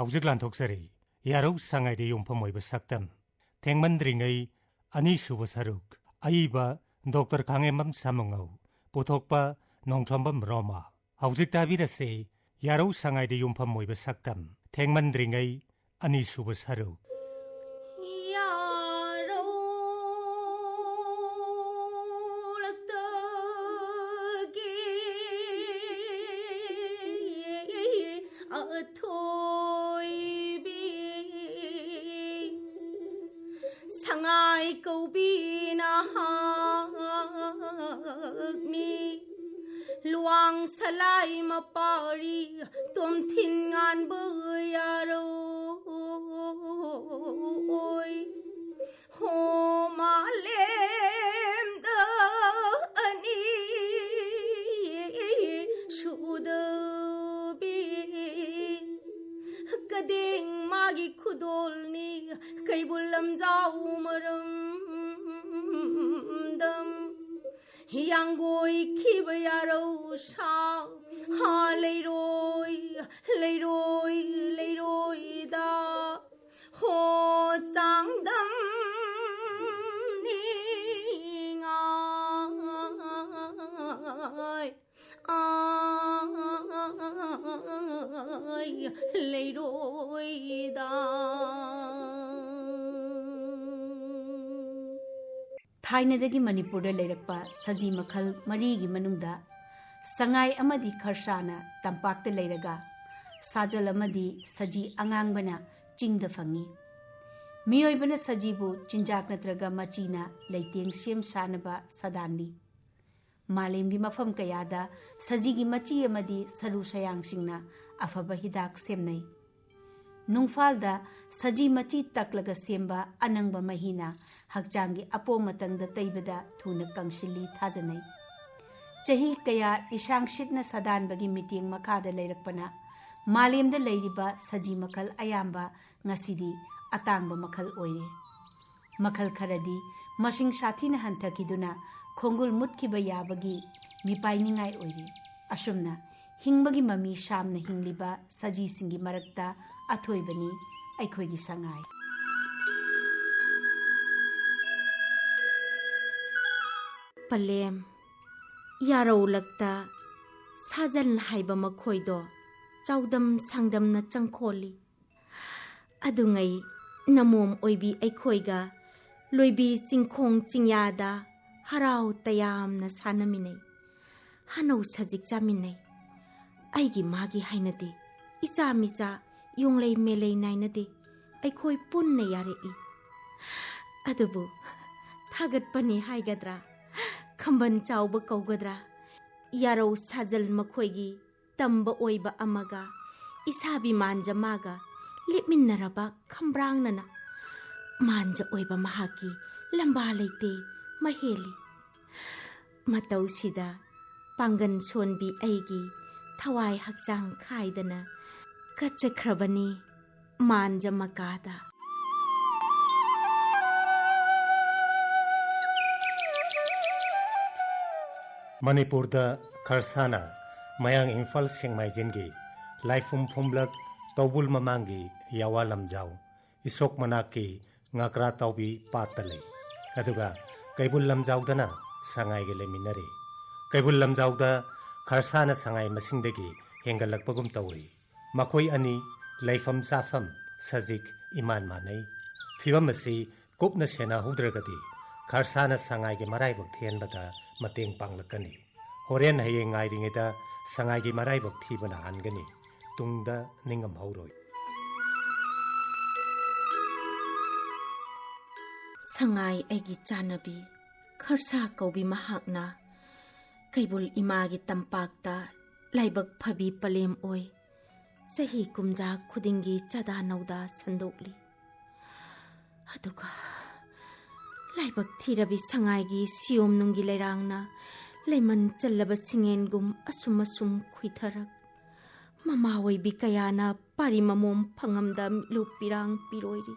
हौजिक लांथोक्सरी यारौ सांगाइदे युमफम ओइब सक्तम थेंगमंद्रिङै अनीसुब सरुक अइबा डॉक्टर खांगेमम सामुंगौ पुथोकपा नोंथोंबम रोमा हौजिक ताबिरसे यारौ सांगाइदे युमफम ओइब सक्तम थेंगमंद्रिङै अनीसुब सरुक Sangai kaubina hakni luang salai mapari tum thin ngan buyaro oi ho malem da ani shudabi kading magi khudolni kaibulam jau maram dam yangoi khibayaro sha ha leiroi da ho changdam ni ngai ai leiroi da थाइनदगी Manipur लेरक्पा सजी मखल मरीगी मनुंगदा संगाई अमदी खरसाना तंपाक्ते लेरगा साजल अमदी सजी अंगांगबना चिंगदा fungi मियोइबना Sajibu चिंजाक नत्रगा मचीना लेतेंग same सानबा सदानी मालेमगी मफम कयादा सजीगी मची अमदी सरू सयांगसिंगना अफबा हिदाक सेमनै नुंगफालदा सजी मची तकलगा सेम्बा अनंगबा महिना हकचांगी अपो मतंगदा तैबदा थुना कंसिली थाजनै चही कया इशांगशितना सदानबगी मीटिंग मखादा लेरकपना मालेमदा लेरिबा सजी मखल अयाम्बा ngasiदी अतांगबा मखल ओइरे मखल खरदी मसिंग साथीना हंथकिदुना खोंगुल मुटकिबा याबगी मिपाइनिंगाई ओइरे असुमना हिंबगी ममी शामना हिंगलिबा सजी सिंगी मरक्ता अथोइबनी अखोइगी संगाई पलेम यारौलक्ता साजन हाइबा मखोइदो चाउदम सांगदमना चंखोली अदुंगै नमोम ओइबी अखोइगा लोइबी चिंखोंग चिंयादा हराव तयामना सानमिनै हनौ सजिक जामिनै आइगी मागी हाइनदे इचा मिचा योंगलै मेलै नाइनदे अखोइ पुन्ना यारेई अदुबु थागतपनी हाइगद्रा खंबन चाउब कौगद्रा यारौ साजल मखोइगी तंबा ओइबा अमगा इसाबी मांजा मागा लिपमिन्नरबा खंब्रांगनना मांजा ओइबा महाकी लंबा लेते महेली मतौसिदा पांगन सोनबी अइगी थवाई हकचांग खाइदना कच्चख्रबनी मांजा मकादा मणिपुरदा खरसाना मयांग इंफाल सेंगमाइजेनगी लाइफुम फुमलक तौबुल ममांगी यावा लमजाव इसोक मनाकी ngakra taubi patale aduga kaibul lamjaudana sangai ge leminare kaibul lamjauda kharsana sangai masingdagi hengalakpagum tawri makoi ani laifam safam sajik iman manai fibam asi kopna sena hudragadi kharsana sangai ge marai bak thianbada mateng panglakani horen haye ngai ringeda sangai ge marai bak thibana hangani tungda ningam hauroi Sangai एगी चानबी खरसा कौबी महाकना Keibul Imangi तंपाकता लाइबक फबी पलेम ओय सही कुमजा खुदिंगी चदा Nauda संदोकली अदुगा लाइबक थीरबी संगाईगी Siyom नुंगी लेरांगना lemon चल्लब सिंगेनगुम assume assume खुइथरक mama ओइबी कयाना पारी ममोम फंगमदा लुपिरांग पिरोइरी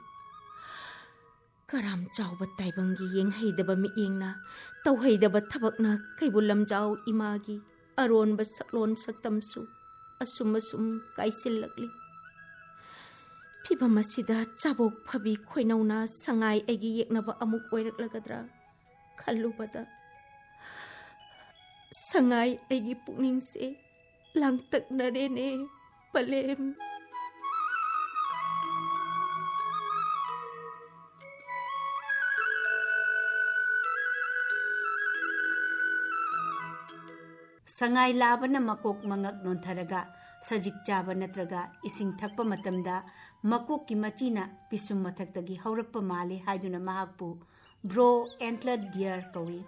कराम चाव ताइबंगी Young हैदब मियेंगना तौ हैदब थबकना Keibul लमजाव Imangi अरोन बसलोन सकतमसु assume assume काइसिलकली फिभम असिदा चाबोक फबी खोइनौना Sangai एगी येकनबा अमुक ओइरक्लगद्रा खल्लुबदा संगाई एगी पुनिंग से लांगतकनरेने पलेम। संगाई लाबना मकोक मंगक नोंथरगा सजिक चाबा नत्रगा इसिंग थक्पा मतमदा मकोक की मचीना पिसुम मथक्तगी हौरक्पा माले हाइदुना महाकपु ब्रो एंटलर डियर कवी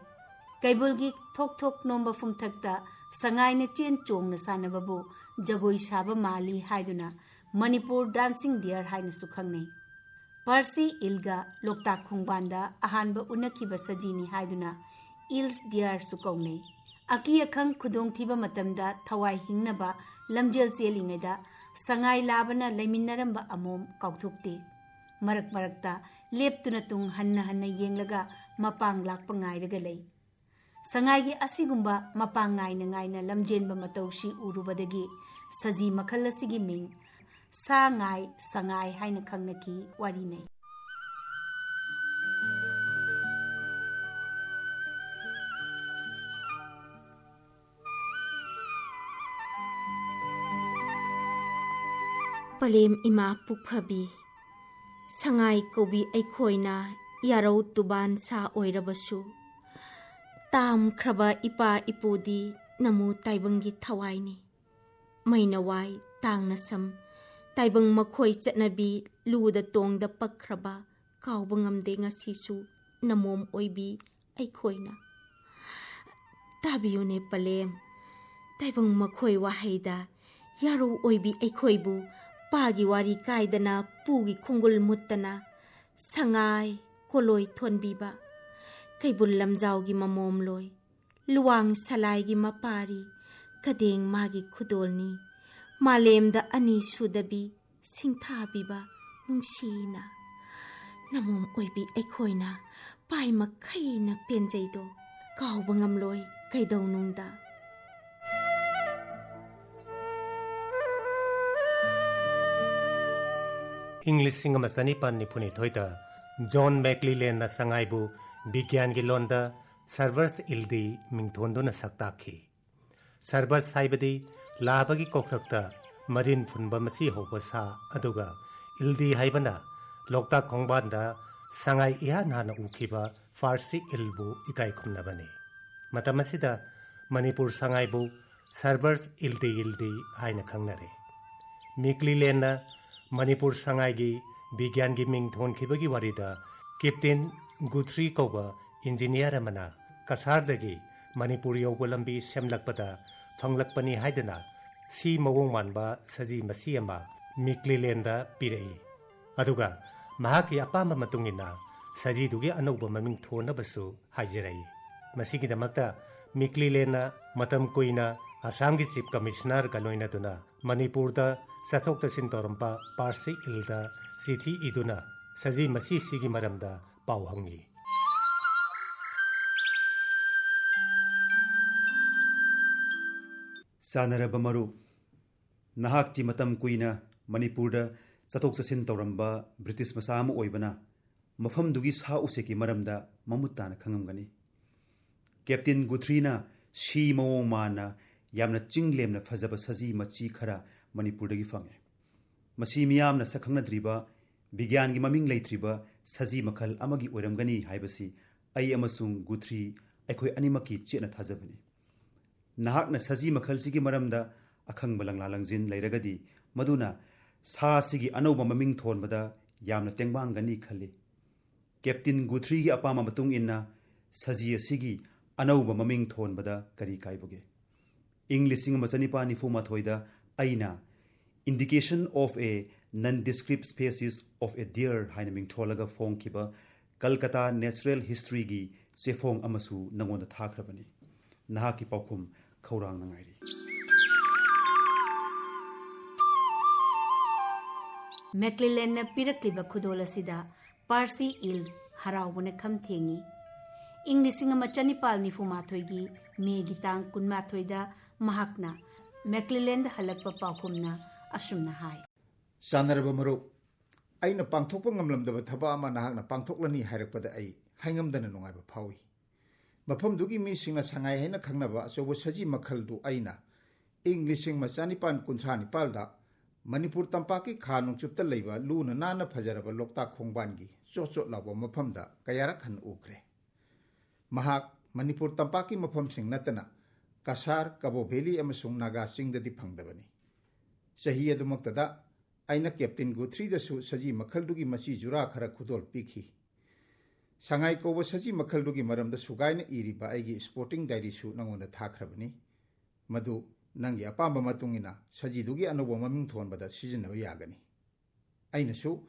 कैबुलगी थोक थोक नोंबा फुमथक्ता संगाई ने चेन चोंगना सानबबु जगोई साबा माली हाइदुना मणिपुर डांसिंग डियर हाइना सुखंगने पर्सी इल्गा लोकताक खुंगबांदा अहानबा उनखिबा सजीनी हाइदुना इल्स डियर सुकौने अकी अखंग खुदोंग थीबा मतमदा थवाई हिंगनबा लमजेल चेलिंगेदा संगाई लाबना लेमिन्नरंबा अमोम काउथुक्ते मरक मरकता लेप्तुना तुंग हन्ना हन्ना येंगलगा मपांग Lakpa ngairaga lei संगाईगी असिगुंबा मपांग ngaina ngaina लमजेनबा मतौसी उरुबदगी सजी मखल असिगी मिंग सा ngai संगाई हाइना खंगनकी वारी nei। पलेम इमा पुखबी संगाई कोबी ऐखोइना यारौ तुबान सा ओइरबसु ताम ख्रबा इपा इपुदी नमु ताइबंगी थवाइनी मैनवाई तांगना सम ताइबंग मखोई चटनबी लुदा तोंगदा पखरबा काउबंगमदे ngasisu नमोम ओइबी ऐखोइना ताबियुने पलेम ताइबंग मखोई वाहैदा यारौ ओइबी ऐखोइबु पागी वारी कायदना पुगी खुंगुल मुत्तना संगाई कोलोई थोनबीबा कैबुल लमजाउगी ममोम लोय लुवांग सलाइगी मपारी कदेंग मागी खुदोलनी मालेमदा अनि सुदबी सिंथाबीबा नुंसीना नमोम ओइबी ऐखोइना पाइ मखैना पेंजैदो काउबंगम लोय कैदौनुंगदा। इंग्लिश सिंगमा सनीपान निफुनी थोइता जॉन मैक्लीलैंड ना संगाइबु विज्ञान की लोंदा सर्वर्स इल्दी मिंगथोंदुना सक्ताखी सर्वर्स हाइबदी लाबगी कोक्थक्ता मरीन फुनबा मसी होबा सा अदुगा इल्दी हाइबना लोकता खोंगबांदा संगाई इहा नाना उखिबा फारसी इल्बु इकाई खुमनबने मतमसिदा मणिपुर संगाइबु सर्वर्स इल्दी हाइना खंगनरे। मैक्लीलैंड ना मणिपुर संगाईगी विज्ञान की मिंग थोनखिबगी वारीदा कैप्टन गुथ्री कौबा इंजीनियर अमना कसारदगी मणिपुर यौब लंबी सेमलकपदा फंगलकपनी हाइदना सी मवोंग मानबा सजी मसी अमा मैक्लीलैंड पिरई अदुगा महाकी अपाम मतुंगिना सजीदुगी अनौबा ममिंग थोनबसु हाइजरई मसीगिदमक्ता मैक्लीलैंड मतम कोइना आसाम की चीफ कमिश्नर गलोइनदुना मणिपुर चथोक तसिन तौरंपा पारसी इल्दा चिठी इदुना सजी मसी सिगी मरमदा पाउ हंगी। सानरबा मरुप नहाकची मतम कुइना मणिपुर चथोक चसिन तौरंबा ब्रिटिश मसा अमा ओइबना मफमदुगी सा उसेकी मरमदा ममुत्ताना खंगमगनी। कैप्टन गुथ्रीना शी मवोंग माना यामना चिंगलेमना फजबा सजी मची खरा मणिपुरदगी फंगे मसी मियामना सखंगनद्रिबा विज्ञान की ममिंग लेथ्रिबा सजी मखल अमगी ओइरमगनी हाइबसी अई अमसुंग गुथ्री अखोय अनिमकी चेना थाजबनी। नहाकना सजी मखल सिगी मरमदा अखंग बलंगला लंगजिन लेरगदी मदुना सा सिगी अनौबा ममिंग थोनबदा यामना तेंगबांगनी खल्ली। कैप्टन गुथ्री की अपामा मतुंग इन्ना सजी असिगी अनौबा ममिंग थोनबदा करी काइबगे। इंग्लिश सिंग मचनिपा निफुमाथोइदा अइना indication of a non-descript species of a deer haina mingtholaga phongkiba Kolkata Natural History gi chefong amasu nangonda thakrabani nahaki paukhum khaurang nangairi। मैक्लीलैंड ने पिरक्लिबा खुदोल असिदा पारसी इल हरावने खम थेंगी इंग लिसिंग अमा चनिपाल निफुमाथोइगी मेगी तांग कुनमाथोइदा महाकना मैक्लीलैंड हलकपा पाउखुमना असुमना हाय। सानरबा मरुप ꯑꯩꯅ ꯄꯥꯡꯊꯣꯛꯄ ꯉꯝꯂꯝꯗꯕ ꯊꯕꯛ ꯑꯃ ꯅꯍꯥꯛꯅ ꯄꯥꯡꯊꯣꯛꯂꯅꯤ ꯍꯥꯏꯔꯛꯄꯗ ꯑꯩ ꯍꯥꯏꯉꯝꯗꯅ ꯅꯨꯡꯉꯥꯏꯕ ꯐꯥꯎꯏ꯫ ꯃꯐꯝꯗꯨꯒꯤ ꯃꯤꯁꯤꯡꯅ ꯁꯉꯥꯏ ꯍꯥꯏꯅ ꯈꯪꯅꯕ ꯑꯆꯧꯕ ꯁꯖꯤ ꯃꯈꯜꯗꯨ ꯑꯩꯅ ꯏꯪ 1939ꯗ ꯃꯅꯤꯄꯨꯔ ꯇꯝꯄꯥꯛꯀꯤ ꯈꯥ ꯅꯣꯡꯆꯨꯞꯇ ꯂꯩꯕ ꯂꯨꯅ ꯅꯥꯟꯅ ꯐꯖꯔꯕ ꯂꯣꯛꯇꯥꯛ ꯈꯣꯡꯕꯥꯟꯒꯤ ꯆꯣꯠ ꯆꯣꯠ ꯂꯥꯎꯕ ꯃꯐꯝꯗ ꯀꯌꯥꯔꯛ ꯍꯟꯅ ꯎꯈ꯭ꯔꯦ꯫ ꯃꯍꯥꯛ ꯃꯅꯤꯄꯨꯔ ꯇꯝꯄꯥꯛꯀꯤ ꯃꯐꯝꯁꯤꯡ ꯅꯠꯇꯅ ꯀꯁꯥꯔ, ꯀꯕꯣ ꯚꯦꯂꯤ ꯑꯃꯁꯨꯡ ꯅꯥꯒꯥ ꯆꯤꯡꯗꯗꯤ ꯐꯪꯗꯕꯅꯤ꯫ ꯆꯍꯤ ꯑꯗꯨꯃꯛꯇꯗ ꯑꯩꯅ ꯀꯦꯞꯇꯦꯟ ꯒꯨꯊ꯭ꯔꯤꯗꯁꯨ ꯁꯖꯤ ꯃꯈꯜꯗꯨꯒꯤ ꯃꯆꯤ ꯖꯨꯔꯥ ꯈꯔ ꯈꯨꯗꯣꯜ ꯄꯤꯈꯤ꯫ ꯁꯉꯥꯏ ꯀꯧꯕ ꯁꯖꯤ ꯃꯈꯜꯗꯨꯒꯤ ꯃꯔꯝꯗ ꯁꯨꯒꯥꯏꯅ ꯏꯔꯤꯕ ꯑꯩꯒꯤ ꯁ꯭ꯄꯣꯔꯇꯤꯡ ꯗꯥꯏꯔꯤꯁꯨ ꯅꯉꯣꯟꯗ ꯊꯥꯈ꯭ꯔꯕꯅꯤ꯫ ꯃꯗꯨ ꯅꯪꯒꯤ ꯑꯄꯥꯝꯕ ꯃꯇꯨꯡꯏꯟꯅ ꯁꯖꯤꯗꯨꯒꯤ ꯑꯅꯧꯕ ꯃꯃꯤꯡ ꯊꯣꯟꯕꯗ ꯁꯤꯖꯤꯟꯅꯕ ꯌꯥꯒꯅꯤ꯫ ꯑꯩꯅꯁꯨ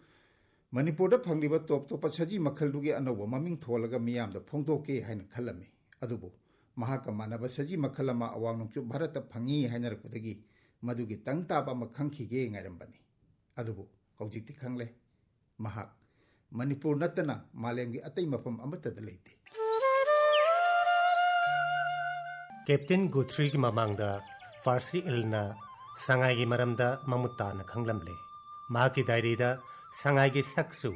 ꯃꯅꯤꯄꯨꯔꯗ ꯐꯪꯂꯤꯕ ꯇꯣꯞ ꯇꯣꯞꯄ ꯁꯖꯤ ꯃꯈꯜꯗꯨꯒꯤ ꯑꯅꯧꯕ ꯃꯃꯤꯡ ꯊꯣꯜꯂꯒ ꯃꯤꯌꯥꯝꯗ ꯐꯣꯡꯗꯣꯛꯀꯦ ꯍꯥꯏꯅ ꯈꯜꯂꯝꯃꯤ꯫ ꯑꯗꯨꯕꯨ ꯃꯍꯥꯛꯀ ꯃꯥꯟꯅꯕ ꯁꯖꯤ ꯃꯈꯜ ꯑꯃ ꯑꯋꯥꯡ ꯅꯣꯡꯆꯨꯞ ꯚꯥꯔꯠꯇ ꯐꯪꯏ ꯍꯥꯏꯅꯔꯛꯄꯗꯒꯤ ꯃꯗꯨꯒꯤ ꯇꯪ ꯇꯥꯕ ꯑꯃ ꯈꯪꯈꯤꯒꯦ ꯉꯥꯏꯔꯝꯕꯅꯤ꯫ ꯑꯗꯨꯕꯨ ꯍꯧꯖꯤꯛꯇꯤ ꯈꯪꯂꯦ, ꯃꯍꯥꯛ ꯃꯅꯤꯄꯨꯔ ꯅꯠꯇꯅ ꯃꯥꯂꯦꯝꯒꯤ ꯑꯇꯩ ꯃꯐꯝ ꯑꯃꯠꯇꯗ ꯂꯩꯇꯦ꯫ ꯀꯦꯞꯇꯦꯟ ꯒꯨꯊ꯭ꯔꯤꯒꯤ ꯃꯃꯥꯡꯗ ꯐꯥꯔꯁꯤ ꯏꯜꯅ ꯁꯉꯥꯏꯒꯤ ꯃꯔꯝꯗ ꯃꯃꯨꯠ ꯇꯥꯅ ꯈꯪꯂꯝꯂꯦ꯫ ꯃꯍꯥꯛꯀꯤ ꯗꯥꯏꯔꯤꯗ ꯁꯉꯥꯏꯒꯤ ꯁꯛꯁꯨ,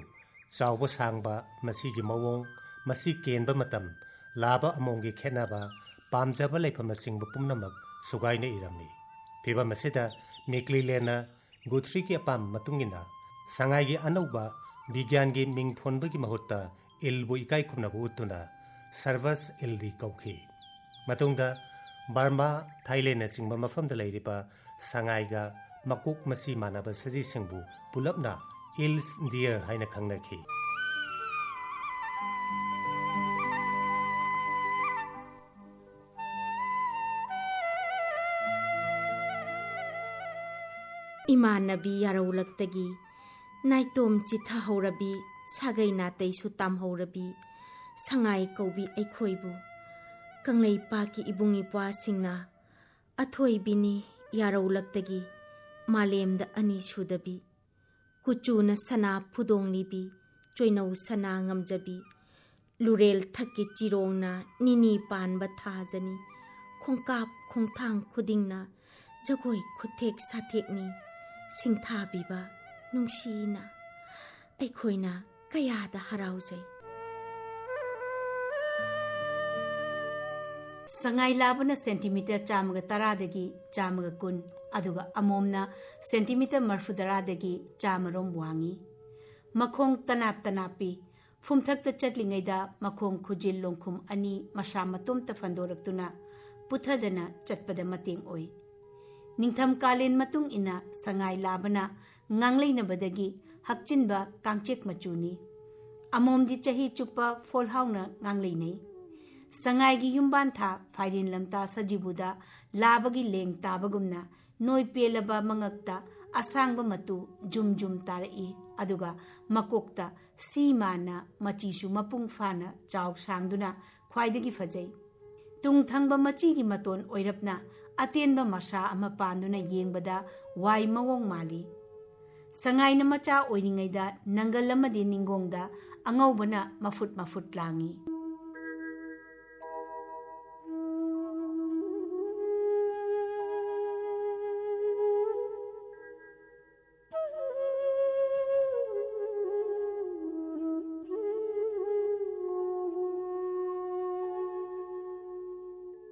ꯆꯥꯎꯕ ꯁꯥꯡꯕ, ꯃꯁꯤꯒꯤ ꯃꯑꯣꯡ, ꯃꯁꯤ ꯀꯦꯟꯕ ꯃꯇꯝ, ꯂꯥꯕ ꯑꯃꯣꯝꯒꯤ ꯈꯦꯠꯅꯕ, ꯄꯥꯝꯖꯕ ꯂꯩꯐꯝꯅꯆꯤꯡꯕ ꯄꯨꯝꯅꯃꯛ ꯁꯨꯒꯥꯏꯅ ꯏꯔꯝꯃꯤ꯫ ꯐꯤꯚꯝ ꯑꯁꯤꯗ ꯃꯦꯛꯀ꯭ꯂꯤꯂꯦꯟꯅ ꯒꯨꯊ꯭ꯔꯤꯒꯤ ꯑꯄꯥꯝꯕ ꯃꯇꯨꯡꯏꯟꯅ ꯁꯉꯥꯏꯒꯤ ꯑꯅꯧꯕ ꯕꯤꯒ꯭ꯌꯥꯟꯒꯤ ꯃꯤꯡ ꯊꯣꯟꯕꯒꯤ ꯃꯍꯨꯠꯇ ꯏꯜꯕꯨ ꯏꯀꯥꯏ ꯈꯨꯝꯅꯕ ꯎꯠꯇꯨꯅ ꯁꯔꯚꯁ ꯏꯜꯗꯤ ꯀꯧꯈꯤ꯫ ꯃꯇꯨꯡꯗ ꯕꯔꯃꯥ, ꯊꯥꯏꯂꯦꯟꯅꯆꯤꯡꯕ ꯃꯐꯝꯗ ꯂꯩꯔꯤꯕ ꯁꯉꯥꯏꯒ ꯃꯀꯣꯛ ꯃꯁꯤ ꯃꯥꯟꯅꯕ ꯁꯖꯤꯁꯤꯡꯕꯨ ꯄꯨꯂꯞꯅ ꯏꯜꯁ ꯗꯤꯌꯔ ꯍꯥꯏꯅ ꯈꯪꯅꯈꯤ꯫ ꯏꯃꯥꯟꯅꯕꯤ ꯌꯥꯔꯧꯂꯛꯇꯒꯤ ꯅꯥꯏꯇꯣꯝ ꯆꯤꯊꯍꯧꯔꯕꯤ, ꯁꯥꯒꯩ ꯅꯥꯇꯩꯁꯨ ꯇꯥꯝꯍꯧꯔꯕꯤ ꯁꯉꯥꯏ ꯀꯧꯕꯤ ꯑꯩꯈꯣꯏꯕꯨ ꯀꯪꯂꯩꯄꯥꯛꯀꯤ ꯏꯕꯨꯡ ꯏꯄ꯭ꯋꯥꯁꯤꯡꯅ ꯑꯊꯣꯏꯕꯤꯅꯤ ꯌꯥꯔꯧꯂꯛꯇꯒꯤ ꯃꯥꯂꯦꯝꯗ ꯑꯅꯤ ꯁꯨꯗꯕꯤ, ꯀꯨꯆꯨꯅ ꯁꯅꯥ ꯐꯨꯗꯣꯡꯂꯤꯕꯤ, ꯆꯣꯏꯅꯧ ꯁꯅꯥ ꯉꯝꯖꯕꯤ, ꯂꯨꯔꯦꯜ ꯊꯛꯀꯤ ꯆꯤꯔꯣꯡꯅ ꯅꯤꯅꯤ ꯄꯥꯟꯕ ꯊꯥꯖꯅꯤ, ꯈꯣꯡꯀꯥꯞ ꯈꯣꯡꯊꯥꯡ ꯈꯨꯗꯤꯡꯅ ꯖꯒꯣꯏ ꯈꯨꯊꯦꯛ ꯁꯥꯊꯦꯛꯅꯤ, ꯁꯤꯡꯊꯥꯕꯤꯕ ꯅꯨꯡꯁꯤꯅ ꯑꯩꯈꯣꯏꯅ ꯀꯌꯥꯗ ꯍꯔꯥꯎꯖꯩ꯫ ꯁꯉꯥꯏ ꯂꯥꯕꯅ ꯁꯦꯟꯇꯤꯃꯤꯇꯔ 110ꯗꯒꯤ 110, ꯑꯗꯨꯒ ꯑꯃꯣꯝꯅ ꯁꯦꯟꯇꯤꯃꯤꯇꯔ 30ꯗꯒꯤ 100 ꯋꯥꯡꯏ꯫ ꯃꯈꯣꯡ ꯇꯅꯥꯞ ꯇꯅꯥꯞꯄꯤ, ꯐꯨꯝꯊꯛꯇ ꯆꯠꯂꯤꯉꯩꯗ ꯃꯈꯣꯡ ꯈꯨꯖꯤꯜ ꯂꯣꯡꯈꯨꯝ ꯑꯅꯤ ꯃꯁꯥ ꯃꯇꯣꯝꯇ ꯐꯟꯗꯣꯔꯛꯇꯨꯅ ꯄꯨꯊꯗꯅ ꯆꯠꯄꯗ ꯃꯇꯦꯡ ꯑꯣꯏ꯫ ꯅꯤꯡꯊꯝ ꯀꯥꯂꯦꯟ ꯃꯇꯨꯡ ꯏꯟꯅ ꯁꯉꯥꯏ ꯂꯥꯕꯅ ꯉꯥꯡꯂꯩꯅꯕꯗꯒꯤ ꯍꯛꯆꯤꯟꯕ ꯀꯥꯡꯆꯦꯛ ꯃꯆꯨꯅꯤ꯫ ꯑꯃꯣꯝꯗꯤ ꯆꯍꯤ ꯆꯨꯞꯄ ꯐꯣꯜꯍꯥꯎꯅ ꯉꯥꯡꯂꯩꯅꯩ꯫ ꯁꯉꯥꯏꯒꯤ ꯌꯨꯝꯕꯥꯟꯊꯥ ꯐꯥꯏꯔꯦꯟ ꯂꯝꯇꯥ ꯁꯖꯤꯕꯨꯗ ꯂꯥꯕꯒꯤ ꯂꯦꯡ ꯇꯥꯕꯒꯨꯝꯅ ꯅꯣꯏ ꯄꯦꯜꯂꯕ ꯃꯉꯛꯇ ꯑꯁꯥꯡꯕ ꯃꯇꯨ ꯖꯨꯝ ꯖꯨꯝ ꯇꯥꯔꯛꯏ, ꯑꯗꯨꯒ ꯃꯀꯣꯛꯇ ꯁꯤ ꯃꯥꯟꯅ ꯃꯆꯤꯁꯨ ꯃꯄꯨꯡ ꯐꯥꯅ ꯆꯥꯎ ꯁꯥꯡꯗꯨꯅ ꯈ꯭ꯋꯥꯏꯗꯒꯤ ꯐꯖꯩ꯫ ꯇꯨꯡ ꯊꯪꯕ ꯃꯆꯤꯒꯤ ꯃꯇꯣꯟ ꯑꯣꯏꯔꯞꯅ ꯑꯇꯦꯟꯕ ꯃꯁꯥ ꯑꯃ ꯄꯥꯟꯗꯨꯅ ꯌꯦꯡꯕꯗ ꯋꯥꯏ ꯃꯑꯣꯡ ꯃꯥꯜꯂꯤ꯫ ꯁꯉꯥꯏꯅ ꯃꯆꯥ ꯑꯣꯏꯔꯤꯉꯩꯗ ꯅꯪꯒꯜ ꯑꯃꯗꯤ ꯅꯤꯡꯒꯣꯡꯗ ꯑꯉꯧꯕꯅ ꯃꯐꯨꯠ ꯃꯐꯨꯠ ꯂꯥꯡꯏ꯫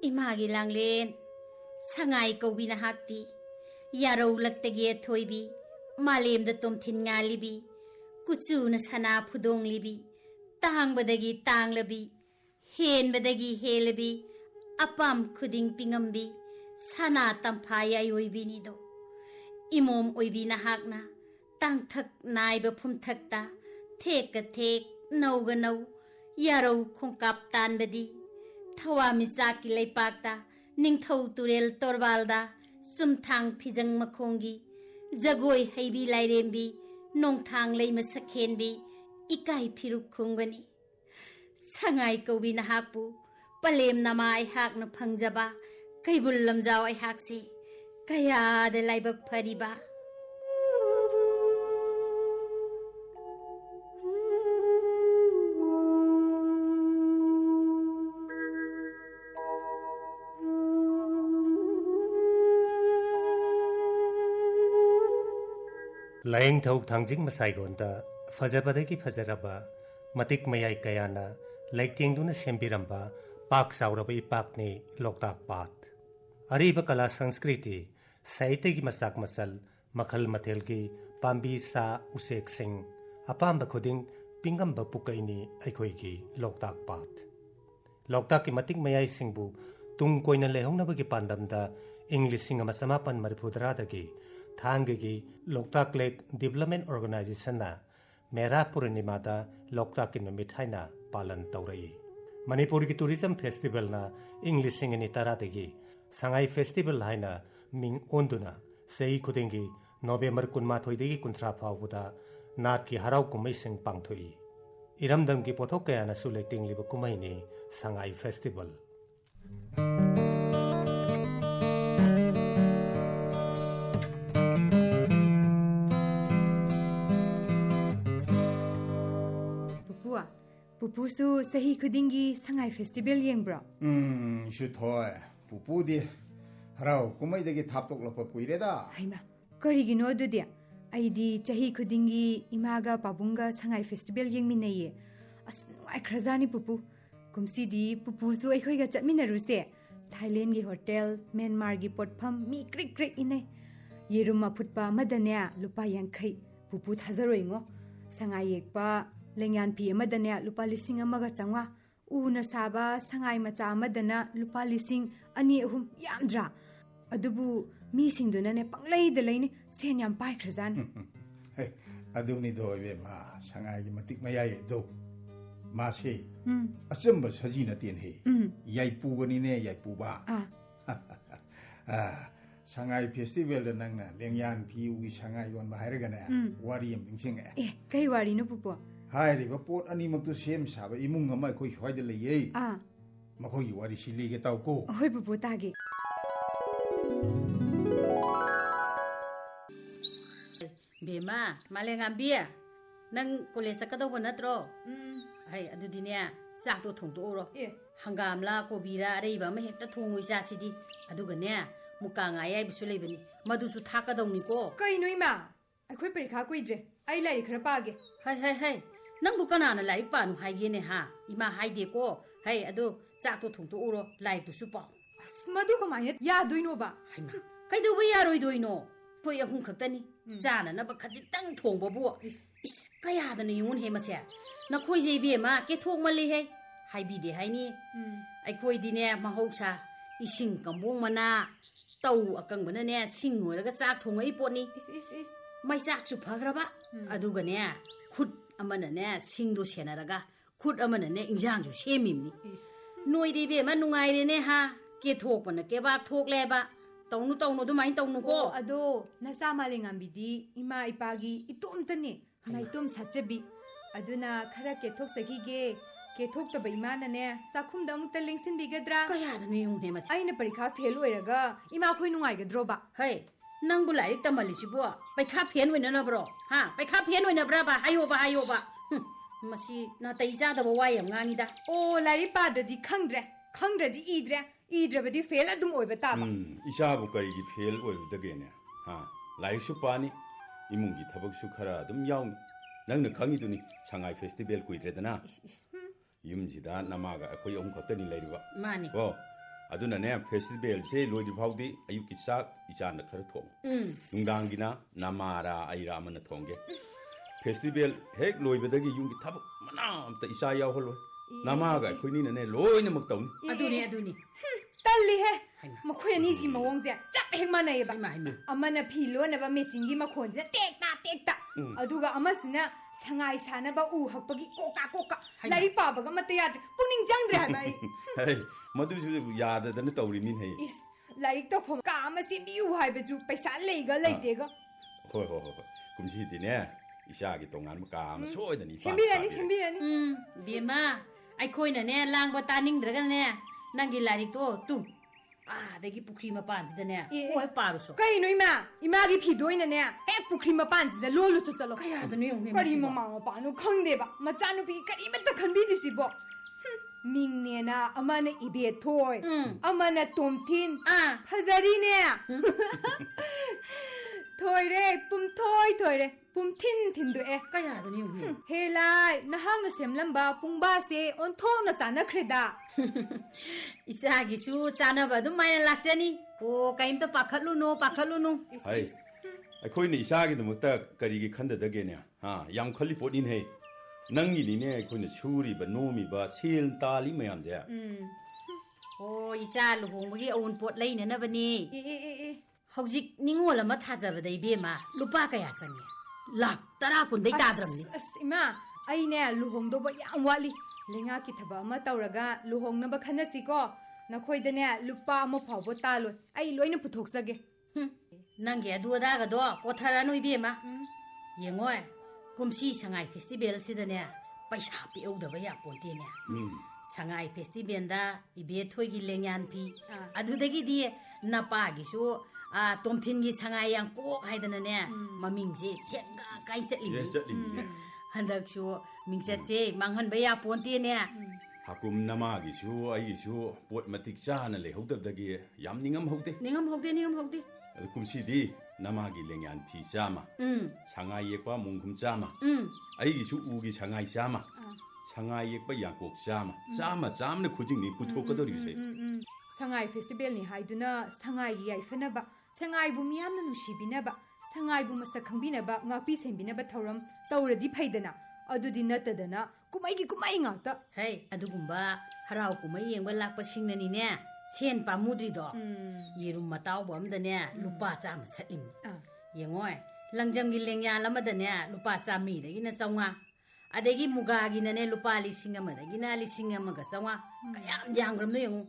इमागी लांगलेन संगाई कौबी नहाक्ति यारौलक्तगे अथोइबी मालेमद तोमथिनगालिबी कुचुन सना फुदोंगलिबी तांगबदगी तांगलबी हेनबदगी हेलबी अपाम खुदिंग पिंगम्बी सना तंफाय आयोइबीनिदो इमोम ओइबी नहाकना तांगथक नाइब फुमथकता थेक थेक नौग नौ यारौ खोंकाप तानबदी थवामिसाकी लैपाकता निंगथौ तुरेल तोरबालदा सुमथांग फिजंग मखोंगी जगोय हैबी लाइरेंबी नोंथांग लैम सखेनबी इकाई फिरुक खुंगबनी संगाई कौबी नहाकपु पलेम नमा ऐहाकन फंगजबा Keibul लमजाव ऐहाकसे कयाद लाइबक फरीबा। laying thok thangjing masaigonda fajabadagi fajaraba matik mayai kayana laiktingduna sembiramba pak sauraba ipakni loktak pat ariba kala sanskriti saitegi masak masal makhal mathelgi pambi sa usek sing apamba khuding pingamba pukaini aikhoigi loktak pat loktak ki matik mayai singbu tung koina lehongnabagi pandamda english singa samapan maripudra dagi thanggi loktak lake development organization na mera purnimada loktak ki numit haina palan taurai manipur ki tourism festival na english singani taradagi sangai festival haina ming onduna sei khudingi november 18 dagi 13 phawuda nat ki harau kumai sing pangthoi iramdam ki pothok kaya na suleting liba kumai ni sangai festival पुपुसु सही खुदिंगी Sangai festival येंब्रो शुथोय पुपुदी हराव कुमैदगी थापतोक लप कुइरेदा हाइमा करिगिनो दुदि आइदी चही खुदिंगी इमागा पाबुंगा Sangai festival येंमिनये अस नुआइ खरजानी पुपु कुमसीदी पुपुसु अखोइगा चटमिनरुसे Thailand गी hotel Myanmar गी पोटफम मी क्रिक क्रिक इने येरुमा फुटपा Madane लुपा यांखै पुपु थाजरोइंगो Sangai एकपा लेंयान P अमदने लुपा लिसिंग अमगा चंगवा उना साबा संगाई मचा अमदना लुपा लिसिंग अनि अहुम यामद्रा अदुबु मी सिंगदुनाने पंगलैद लैने सेन याम पाइखरजान अदुनी दोइबे मा संगाई गी मतिक मयाय दो मासे अचंब सजीना तेन हे याई पुबनीने याई पुबा संगाई फेस्टिवल नंगना लेंयान पी उगी संगाई योन बाहेरगने वारी यम निंगसिंगे ए कई वारी नो पुपो हाइरिबा पोट अनिमक्तु सेम साबा इमुंग अमा अखोइ स्वाइदा लैये मखोगी वारी सिलीगे ताउको होय पुपो तागे बेमा मालेंगांबिया नंग कॉलेज सकदौब नत्रो हाय अदुदिने चाकतो थोंदोरो हंगामला कोबीरा अरेबा म हेक्ता थोंगोइ चासिदी अदुगने मुका ngaय बिसु लेबनी मदुसु थाकदौनिको कइनो इमा अखोइ परीक्षा कुइद्रे आई लाइक खरा पागे हाय हाय हाय नंगबु कनाना लाइक पानु हाइगेने हा इमा हाइदेको हाय अदु चाकतो थोंदोरो लाइक दुसु पाउ अस मदु कमाय यादोइनोबा हाइमा कइदौबा यारोइदोइनो कोइ अहुं खक्तनी जानानबा खजितंग थोंबबु इस कयादने युन हे मसे नखोइ जेबेमा के थोंगमले हे हाइबिदे हाइनी आइखोइदिने महौसा इसिंग कंबोंग मना तौ अकंगबनने सिंग होरगा चाक थोंगै पोनी मैचाकसु फग्रबा अदुगने खुद अमनने सिंगदो सेनरगा खुद अमनने इंजांजु सेमिमनी नोइदेबे मा नुंगाइरेने हा के थोकपन केबा थोकलेबा तौनु तौनु दुमाइन तौनु को अदो नसा मालेंगांबिदी इमा इपागी इतोमतने नाइतोम सचबी अदुना खरा के थोक सकीगे के थोक तब इमानने साखुमदा अमुक्ता लेंसिनबिगद्रा कयादने उने मस आइना परीक्षा फेल होइरगा इमा खोइ नुंगाइगद्रोबा है नंगबु लाइक तमलिसिबो पैखा फेन होइननब्रो हा पैखा फेन होइनब्रा बा हायोबा मसी ना तैजादबो वायम गांगीदा ओ लारि पाददी खंग्रदी इद्रबदी फेल अदुम ओइबा ताबा इसाबु करिगी फेल ओइबदगेने हा लाइसु पानी इमुंगी थबकसु खरा अदुम याउनी नंगन खंगिदुनी संगाई फेस्टिवल कुइद्रेदना युमजिदा नमागा अखोइ अहुं खक्तनी लैरिबा मानी को अदुनने फेस्टिवल से लोइदि फाउदी अयुकी चाक इचान खर थों नुंगांगिना नमारा आइरा मन थोंगे फेस्टिवल हेक लोइबदगी युंगी थबक मना अमता इचा यावहलो नमागा अखोइनिने लोइने मक्तौनी अदुनी तल्ली है मखोय अनीसगी मवोंगजे चप हेक मानयेबा अमना फी लोनबा मेचिंगी मखोनजे टेकता अदुगा अमसना संगाई सानबा उ हक्पगी कोका लारी पाबगा मत याद पुनिंग जंगद्रे हाबाई हे मदुसु याददन तौरिमिन हे इस लारी तो फम का अमसी बिउ हाइबसु पैसा लेगा लेतेगा हो कुमजीदिने इशागी तोंगान का अम सोयदनी सेंबिरानी बेमा आइखोइनने लांगबा तानिंगद्रगने नंगी लारी तो तु आदगी पुखरी मपानसिदने ओय पारुसो कइनो इमागी फिदोइनने हे पुखरी मपानसिदा लोलु चलो कयादने उने करी ममा मपानु खंगदेबा मचानुपी करी मत खनबिदिसिबो मिंगनेना अमने इबेथोय अमने तोमथिन फजरीने ꯊꯣꯏꯔꯦ ꯊꯣꯏꯔꯦ ꯊꯤꯟꯗꯣꯛꯑꯦ ꯀꯌꯥꯗꯅꯤ ꯌꯦꯡꯉꯨ ꯍꯦ ꯂꯥꯏ ꯅꯍꯥꯛꯅ ꯁꯦꯝꯂꯝꯕ ꯄꯨꯡꯕꯥꯁꯦ ꯑꯣꯟꯊꯣꯛꯅ ꯆꯥꯟꯅꯈ꯭ꯔꯦꯗ ꯏꯆꯥꯒꯤꯁꯨ ꯆꯥꯅꯕ ꯑꯗꯨꯃꯥꯏꯅ ꯂꯥꯛꯆꯅꯤ ꯑꯣ ꯀꯩꯝꯇ ꯄꯥꯈꯠꯂꯨꯅꯨ ꯍꯥꯏ ꯑꯩꯈꯣꯏꯅ ꯏꯆꯥꯒꯤꯗꯃꯛꯇ ꯀꯔꯤꯒꯤ ꯈꯟꯗꯗꯒꯦꯅꯦ ꯌꯥꯝ ꯈꯜꯂꯤ ꯄꯣꯠꯅꯤꯅꯦ ꯅꯪꯒꯤꯅꯤꯅꯦ ꯑꯩꯈꯣꯏꯅ ꯁꯨꯔꯤꯕ ꯅꯣꯝꯃꯤꯕ ꯁꯦꯜ ꯇꯥꯜꯂꯤ ꯃꯌꯥꯝꯁꯦ ꯑꯣ ꯏꯆꯥ ꯂꯨꯍꯣꯡꯕꯒꯤ ꯑꯎꯟꯄꯣꯠ ꯂꯩꯅꯅꯕꯅꯤ ꯍꯧꯖꯤꯛ ꯅꯤꯡꯉꯣꯜ ꯑꯃ ꯊꯥꯖꯕꯗ ꯏꯕꯦꯝꯃ ꯂꯨꯄꯥ ꯀꯌꯥ ꯆꯪꯉꯦ ꯂꯥꯛ 10 ꯀꯨꯟꯗꯩ ꯇꯥꯗ꯭ꯔꯕꯅꯤ ꯏꯃꯥ ꯑꯩꯅꯦ ꯂꯨꯍꯣꯡꯗꯧꯕ ꯌꯥꯝ ꯋꯥꯠꯂꯤ ꯂꯩꯉꯥꯛꯀꯤ ꯊꯕꯛ ꯑꯃ ꯇꯧꯔꯒ ꯂꯨꯍꯣꯡꯅꯕ ꯈꯟꯅꯁꯤꯀꯣ ꯅꯈꯣꯏꯗꯅꯦ ꯂꯨꯄꯥ ꯑꯃ ꯐꯥꯎꯕ ꯇꯥꯜꯂꯣꯏ ꯑꯩ ꯂꯣꯏꯅ ꯄꯨꯊꯣꯛꯆꯒꯦ ꯅꯪꯒꯤ ꯑꯗꯨ ꯑꯗꯥꯒꯗꯣ ꯀꯣꯊꯔꯅꯨ ꯏꯕꯦꯝꯃ ꯌꯦꯡꯉꯣꯏ ꯀꯨꯝꯁꯤ ꯁꯉꯥꯏ ꯐꯦꯁꯇꯤꯚꯦꯜꯁꯤꯗꯅꯦ ꯄꯩꯁꯥ ꯄꯤꯍꯧꯗꯕ ꯌꯥꯄꯣꯟꯇꯦꯅꯦ ꯁꯉꯥꯏ ꯐꯦꯁꯇꯤꯚꯦꯜꯗ ꯏꯕꯦꯊꯣꯏꯒꯤ ꯂꯦꯡꯌꯥꯟ ꯐꯤ ꯑꯗꯨꯗꯒꯤꯗꯤ ꯅꯄꯥꯒꯤꯁꯨ ꯇꯣꯝꯊꯤꯟꯒꯤ ꯁꯉꯥꯏ ꯌꯥꯡꯀꯣꯛ ꯍꯥꯏꯗꯅꯅꯦ ꯃꯃꯤꯡꯁꯦ ꯁꯦꯠꯒ ꯀꯥꯏ ꯆꯠꯂꯤꯅꯤ ꯍꯟꯗꯛꯁꯨ ꯃꯤꯡꯆꯠꯁꯦ ꯃꯥꯡꯍꯟꯕ ꯌꯥꯄꯣꯟꯇꯦꯅꯦ ꯍꯥꯀꯨꯝ ꯅꯃꯥꯒꯤꯁꯨ ꯑꯩꯒꯤꯁꯨ ꯄꯣꯠ ꯃꯇꯤꯛ ꯆꯥꯅ ꯂꯩꯍꯧꯗꯕꯗꯒꯤ ꯌꯥꯝ ꯅꯤꯡꯉꯝꯍꯧꯗꯦ ꯑꯗꯨ ꯀꯨꯝꯁꯤꯗꯤ ꯅꯃꯥꯒꯤ ꯂꯦꯡꯌꯥꯟ ꯐꯤ 100 ꯁꯉꯥꯏ ꯌꯦꯛꯄ ꯃꯣꯡꯈꯨꯝ 100 ꯑꯩꯒꯤꯁꯨ ꯎꯒꯤ ꯁꯉꯥꯏ 100 ꯁꯉꯥꯏ ꯌꯦꯛꯄ ꯌꯥꯡꯀꯣꯛ 100 ꯈꯨꯖꯤꯡꯅꯤ ꯄꯨꯊꯣꯛꯀꯗꯧꯔꯤꯕꯁꯦ ꯁꯉꯥꯏ ꯐꯦꯁꯇꯤꯚꯦꯜꯅꯤ ꯍꯥꯏꯗꯨꯅ ꯁꯉꯥꯏꯒꯤ ꯌꯥꯏꯐꯅꯕ ꯁꯉꯥꯏꯕꯨ ꯃꯤꯌꯥꯝꯅ ꯅꯨꯡꯁꯤꯕꯤꯅꯕ ꯁꯉꯥꯏꯕꯨ ꯃꯁꯛ ꯈꯪꯕꯤꯅꯕ ꯉꯥꯛꯄꯤ ꯁꯦꯟꯕꯤꯅꯕ ꯊꯧꯔꯝ ꯇꯧꯔꯗꯤ ꯐꯩꯗꯅ ꯑꯗꯨꯗꯤ ꯅꯠꯇꯗꯅ ꯀꯨꯝꯍꯩꯒꯤ ꯀꯨꯝꯍꯩ ꯉꯥꯛꯇ ꯍꯩ ꯑꯗꯨꯒꯨꯝꯕ ꯍꯔꯥꯎ ꯀꯨꯝꯍꯩ ꯌꯦꯡꯕ ꯂꯥꯛꯄꯁꯤꯡꯅꯅꯤꯅꯦ ꯁꯦꯟ ꯄꯥꯝꯃꯨꯗ꯭ꯔꯤꯗꯣ ꯌꯦꯔꯨꯝ ꯃꯇꯥꯎꯕ ꯑꯃꯗꯅꯦ ꯂꯨꯄꯥ 100 ꯁꯠꯂꯤꯝꯅꯤ ꯌꯦꯡꯉꯣꯏ ꯂꯪꯖꯝꯒꯤ ꯂꯦꯡꯌꯥꯟ ꯑꯃꯗꯅꯦ ꯂꯨꯄꯥ 100 900 ꯑꯗꯒꯤ ꯃꯨꯒꯥꯒꯤꯅꯅꯦ ꯂꯨꯄꯥ 1,000 1,500 ꯀꯌꯥꯝ ꯌꯥꯝꯈ꯭ꯔꯕꯅꯣ ꯌꯦꯡꯉꯨ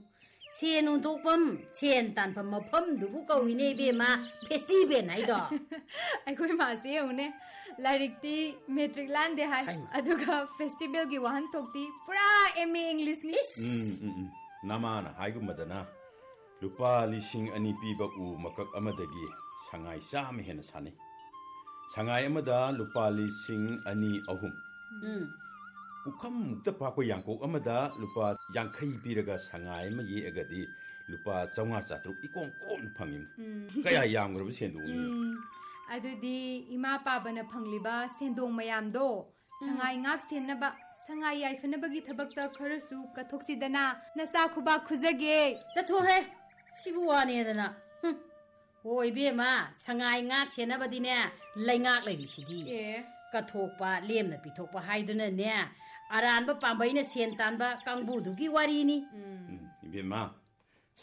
ꯁꯦꯟ ꯎꯟꯊꯣꯛꯐꯝ ꯁꯦꯟ ꯇꯥꯟꯐꯝ ꯃꯐꯝꯗꯨꯕꯨ ꯀꯧꯏꯅꯦ ꯏꯕꯦꯝꯃ ꯐꯦꯁꯇꯤꯚꯦꯜ ꯍꯥꯏꯗꯣ ꯑꯩꯈꯣꯏ ꯃꯥꯁꯦ ꯌꯦꯡꯉꯨꯅꯦ ꯂꯥꯏꯔꯤꯛꯇꯤ ꯃꯦꯇ꯭ꯔꯤꯛ ꯂꯥꯟꯗꯦ ꯍꯥꯏ ꯑꯗꯨꯒ ꯐꯦꯁꯇꯤꯚꯦꯜꯒꯤ ꯋꯥꯍꯟꯊꯣꯛꯇꯤ ꯄꯨꯔꯥ MA ꯏꯪꯂꯤꯁꯅꯤ ꯅꯃꯥꯅ ꯍꯥꯏꯒꯨꯝꯕꯗꯅ ꯂꯨꯄꯥ 2,000 ꯄꯤꯕ ꯎ ꯃꯀꯛ ꯑꯃꯗꯒꯤ ꯁꯉꯥꯏ 100 ꯍꯦꯟꯅ ꯁꯥꯟꯅꯩ ꯁꯉꯥꯏ ꯑꯃꯗ ꯂꯨꯄꯥ 2,000 3,000 ꯄꯨꯈꯝꯃꯨꯛꯇ ꯄꯥꯛꯄ ꯌꯥꯡꯀꯣꯛ ꯑꯃꯗ ꯂꯨꯄꯥ 50 ꯄꯤꯔꯒ ꯁꯉꯥꯏ ꯑꯃ ꯌꯦꯛꯑꯒꯗꯤ ꯂꯨꯄꯥ 500-400 ꯏꯀꯣꯝ ꯀꯣꯝꯅ ꯐꯪꯉꯤꯝꯅꯤ ꯀꯌꯥ ꯌꯥꯝꯈ꯭ꯔꯕ ꯁꯦꯟꯗꯣꯡꯅꯤ ꯑꯗꯨꯗꯤ ꯏꯃꯥ ꯄꯥꯕꯅ ꯐꯪꯂꯤꯕ ꯁꯦꯟꯗꯣꯡ ꯃꯌꯥꯝꯗꯣ ꯁꯉꯥꯏ ꯉꯥꯛ ꯁꯦꯟꯅꯕ ꯁꯉꯥꯏ ꯌꯥꯏꯐꯅꯕꯒꯤ ꯊꯕꯛꯇ ꯈꯔꯁꯨ ꯀꯠꯊꯣꯛꯁꯤꯗꯅ ꯅꯆꯥ ꯈꯨꯕꯥꯛ ꯈꯨꯖꯒꯦ ꯆꯠꯊꯣꯛꯍꯦ ꯁꯤꯕꯨ ꯋꯥꯅꯦꯗꯅ ꯍꯣꯏ ꯏꯕꯦꯝꯃ ꯁꯉꯥꯏ ꯉꯥꯛ ꯁꯦꯟꯅꯕꯗꯤꯅꯦ ꯂꯩꯉꯥꯛ ꯂꯩꯔꯤꯁꯤꯗꯤ ꯀꯠꯊꯣꯛꯄ ꯂꯦꯝꯅ ꯄꯤꯊꯣꯛꯄ ꯍꯥꯏꯗꯨꯅꯅꯦ ꯑꯔꯥꯟꯕ ꯄꯥꯝꯕꯩꯅ ꯁꯦꯟ ꯇꯥꯟꯕ ꯀꯥꯡꯕꯨꯗꯨꯒꯤ ꯋꯥꯔꯤꯅꯤ ꯏꯕꯦꯝꯃ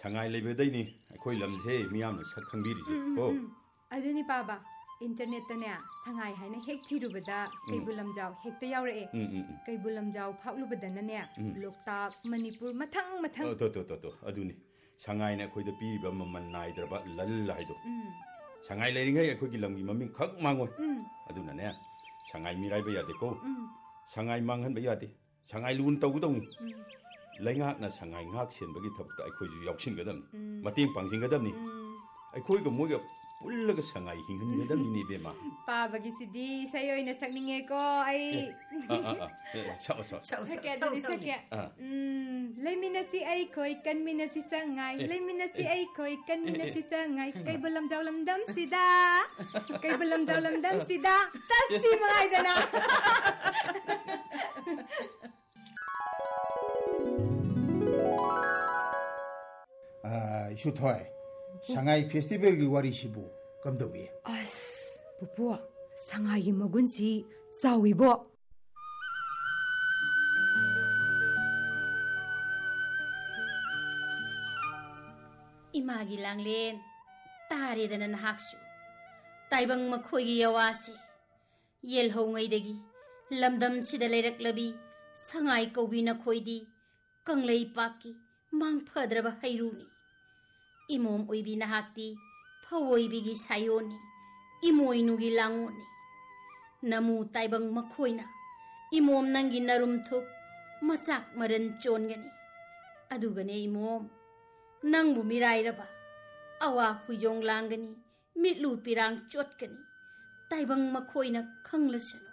ꯁꯉꯥꯏ ꯂꯩꯕꯗꯩꯅꯤ ꯑꯩꯈꯣꯏ ꯂꯝꯁꯦ ꯃꯤꯌꯥꯝꯅ ꯁꯛ ꯈꯪꯕꯤꯔꯤꯁꯦ ꯑꯗꯨꯅꯤ ꯄꯥꯕ ꯏꯟꯇꯔꯅꯦꯠꯇꯅꯦ ꯁꯉꯥꯏ ꯍꯥꯏꯅ ꯍꯦꯛ ꯊꯤꯔꯨꯕꯗ ꯀꯩꯕꯨꯜ ꯂꯝꯖꯥꯎ ꯍꯦꯛꯇ ꯌꯥꯎꯔꯛꯑꯦ ꯀꯩꯕꯨꯜ ꯂꯝꯖꯥꯎ ꯐꯥꯎꯂꯨꯕꯗꯅꯅꯦ ꯂꯣꯛꯇꯥꯛ ꯃꯅꯤꯄꯨꯔ ꯃꯊꯪ ꯑꯗꯨꯅꯤ ꯁꯉꯥꯏꯅ ꯑꯩꯈꯣꯏꯗ ꯄꯤꯔꯤꯕ ꯃꯃꯜ ꯅꯥꯏꯗ꯭ꯔꯕ ꯂꯜ ꯍꯥꯏꯗꯣ ꯁꯉꯥꯏ ꯂꯩꯔꯤꯉꯩ ꯑꯩꯈꯣꯏꯒꯤ ꯂꯝꯒꯤ ꯃꯃꯤꯡ ꯈꯛ ꯃꯥꯡꯉꯣꯏ ꯑꯗꯨꯅꯅꯦ ꯁꯉꯥꯏ ꯃꯤꯔꯥꯏꯕ ꯌꯥꯗꯦꯀꯣ ꯁꯉꯥꯏ ꯃꯥꯡꯍꯟꯕ ꯌꯥꯗꯦ ꯁꯉꯥꯏ ꯂꯨꯅ ꯇꯧꯒꯗꯧꯅꯤ ꯂꯩꯉꯥꯛꯅ ꯁꯉꯥꯏ ꯉꯥꯛ ꯁꯦꯟꯕꯒꯤ ꯊꯕꯛꯇ ꯑꯩꯈꯣꯏꯁꯨ ꯌꯥꯎꯁꯤꯟꯒꯗꯕꯅꯤ ꯃꯇꯦꯡ ꯄꯥꯡꯁꯤꯟꯒꯗꯕꯅꯤ ꯑꯩꯈꯣꯏꯒ ꯃꯣꯏꯒ ꯄꯨꯜꯂꯒ ꯁꯉꯥꯏ ꯍꯤꯡꯍꯟꯒꯗꯕꯅꯤ ꯏꯕꯦꯝꯃ ꯄꯥꯕꯒꯤꯁꯤꯗꯤ ꯏꯁꯩ ꯑꯣꯏꯅ ꯁꯛꯅꯤꯡꯉꯦꯀꯣ ꯑꯩ ꯁꯛꯀꯦ ꯑꯗꯨꯗꯤ ꯁꯛꯀꯦ ꯂꯩꯃꯤꯟꯅꯁꯤ ꯑꯩꯈꯣꯏ ꯀꯟꯃꯤꯟꯅꯁꯤ ꯁꯉꯥꯏ ꯂꯩꯃꯤꯟꯅꯁꯤ ꯑꯩꯈꯣꯏ ꯀꯟꯃꯤꯟꯅꯁꯤ ꯁꯉꯥꯏ ꯀꯩꯕꯨꯜ ꯂꯝꯖꯥꯎ ꯂꯝꯗꯝꯁꯤꯗ ꯀꯩꯕꯨꯜ ꯂꯝꯖꯥꯎ ꯂꯝꯗꯝꯁꯤꯗ ꯇꯁꯤ ꯃꯉꯥꯏꯗꯅ ꯏꯁꯨꯊꯣꯏ ꯁꯉꯥꯏ ꯐꯦꯁꯇꯤꯚꯦꯜꯒꯤ ꯋꯥꯔꯤꯁꯤꯕꯨ ꯀꯝꯗꯧꯏ ꯑꯁ ꯄꯨꯄꯨ ꯁꯉꯥꯏꯒꯤ ꯃꯒꯨꯟꯁꯤ ꯆꯥꯎꯏꯕꯣ 이마기 랑렌 따레다는 학수 따이방 마코이기 여와시 옐홍의대기 람담시다 레락라비 상하이 꼬비나 코이디 깡레이 빠끼 망파드라바 하이루니 이몸 오이비나 학디 파오이비기 사요니 이모이누기 랑오니 나무 따이방 마코이나 이몸 난기 나룸톡 마짝 마른 쫀가니 아두가네 이몸 ꯅꯪꯕꯨ ꯃꯤꯔꯥꯏꯔꯕ ꯑꯋꯥ ꯍꯨꯏꯖꯣꯡ ꯂꯥꯡꯒꯅꯤ ꯃꯤꯠꯂꯨ ꯄꯤꯔꯥꯡ ꯆꯣꯠꯀꯅꯤ ꯇꯥꯏꯕꯪ ꯃꯈꯣꯏꯅ ꯈꯪꯂꯁꯅꯨ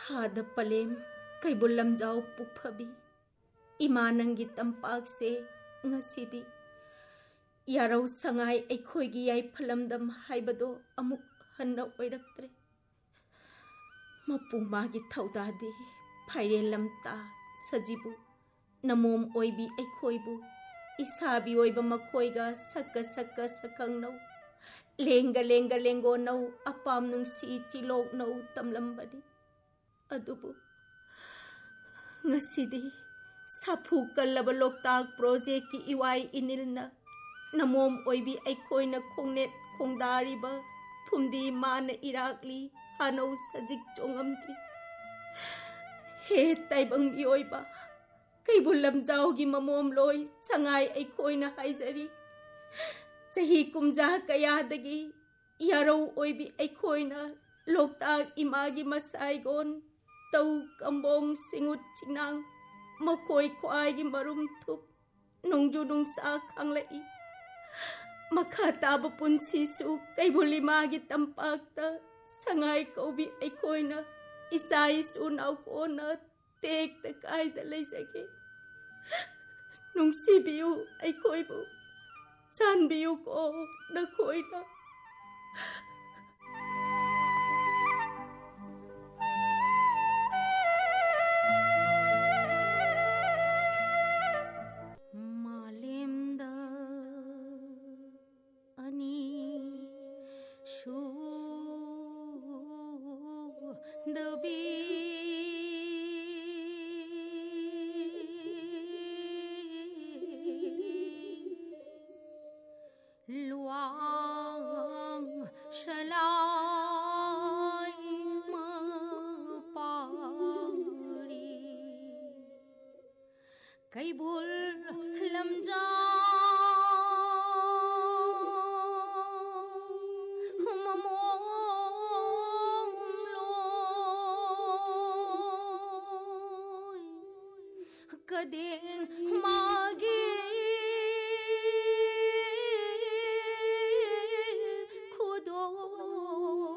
ꯍꯥꯗ ꯄꯂꯦꯝ Keibul Lamjao ꯄꯨꯛꯐꯕꯤ ima nanggi tampak se ngasidi yarau sangai aikhoigi yai phalamdam haibado amuk hanna oiraktre mapumagi thaudadi phaire lamta sajibu namom oibi aikhoibu isabi oiba makhoiga sakka sakang nau lenga lengo nau apam nungsi chilok nau tamlambadi adubu ngasidi sapu kallaba loktak project ki iwai inilna namom oibi aikhoina khongnet khongdariba phumdi mana irakli hanau sajik chongamtri he taibang mioiba kaibulam jawgi mamom loi sangai aikhoina haijari chahi kumja kayadagi yarau oibi aikhoina loktak imagi masaigon tau kambong singut chinang makoi khoai marum thup nongju nungsa khanglai makha taba punchi su kaibuli magi tampakta sangai kobi aikhoina isai su nau kona tek ta kai da leijage nungsi biu aikhoibu chan biu ko na khoina kaibul lamja mamom loi kadeng magi khudolni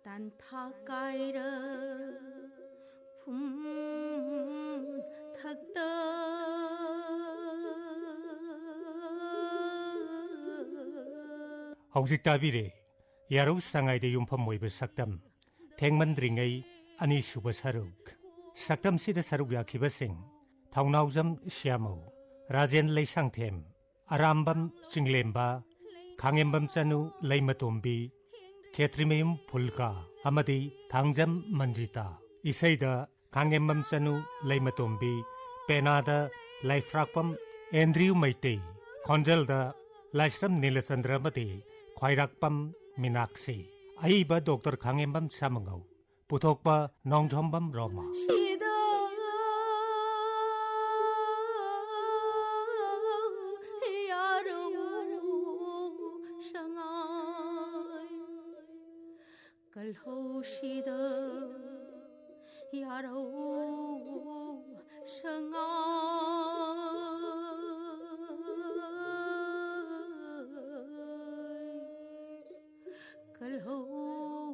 tan tha kaira thakta hौजिक ताबिरे यारौ सांगाइदे युमफम मोइबे सक्तम थेंगमनद्रिङै अनि सुब सरुक सक्तम सिद सरुक याखिबसिङ थाउनाउजम श्यामौ राजेन लैसांथेम आरामबम चिंगलेम्बा खांगेम्बम चनु लैमतोम्बी खेत्रिमेयुम फुलका अमदि थांजम मंजिता इसैदा खांगेम्बम चनु लैमतोम्बी पेनादा लाइफ्राकपम एंड्रियु मैतेई खंजलदा लाइश्रम नीलचंद्रमती ख्वाइराकपम मीनाक्षी अइबा doctor Khangembam Samangou पुथोकपा Nongjombam Roma kalhoshida yaro shanga kalhoshida